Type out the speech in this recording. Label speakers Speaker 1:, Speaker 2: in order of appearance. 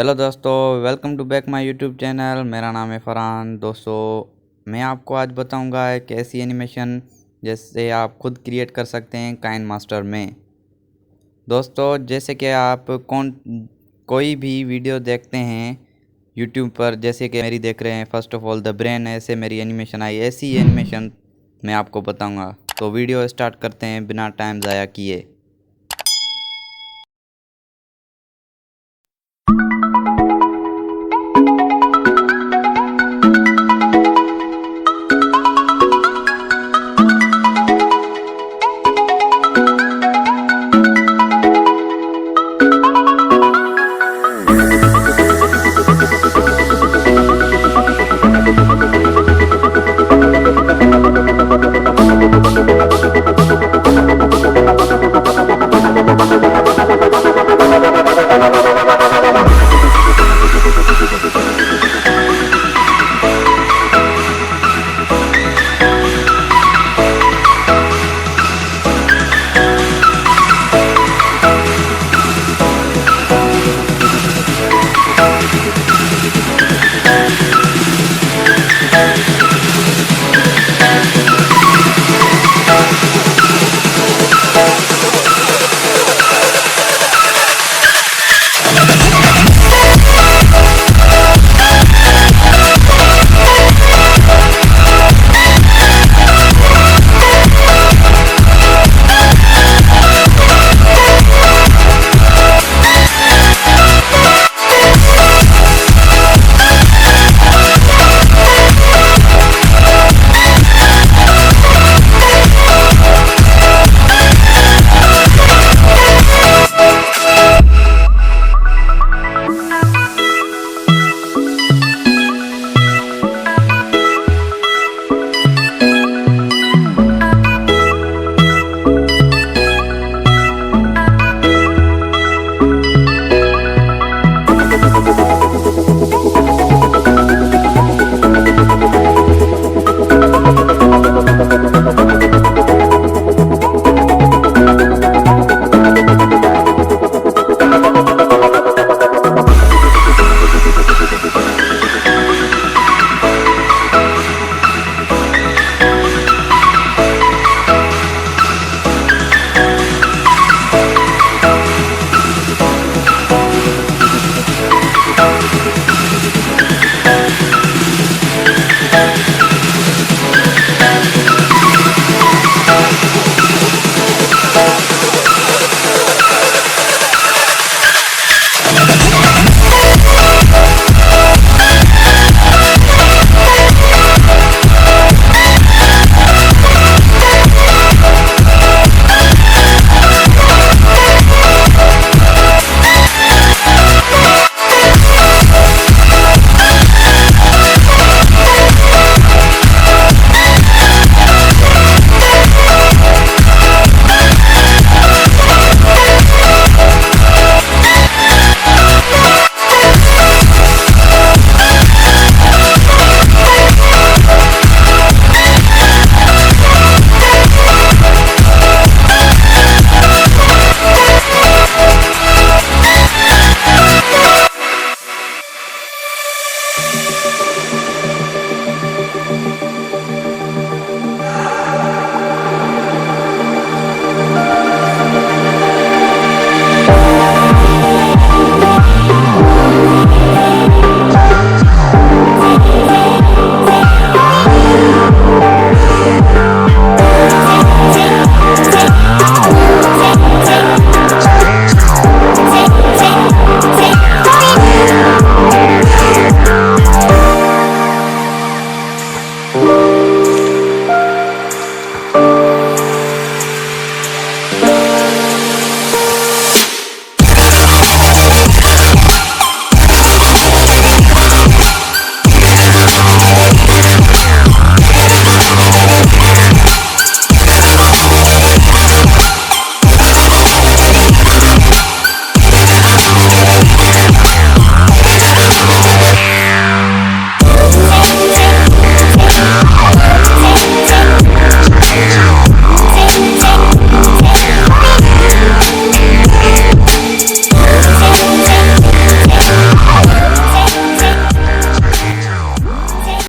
Speaker 1: Hello दोस्तों, welcome to back my YouTube channel. मेरा नाम है फरहान। दोस्तों मैं आपको आज बताऊंगा एक ऐसी एनिमेशन जैसे आप खुद क्रिएट कर सकते हैं काइनमास्टर में। दोस्तों जैसे कि आप कोई भी वीडियो देखते हैं यूट्यूब पर, जैसे कि मेरी देख रहे हैं, first of all the brain, ऐसे मेरी एनिमेशन आई, ऐसी एनिमेशन मैं आपको बताऊंगा। तो वीडियो स्टार्ट करते हैं बिना टाइम ज़ाया किए।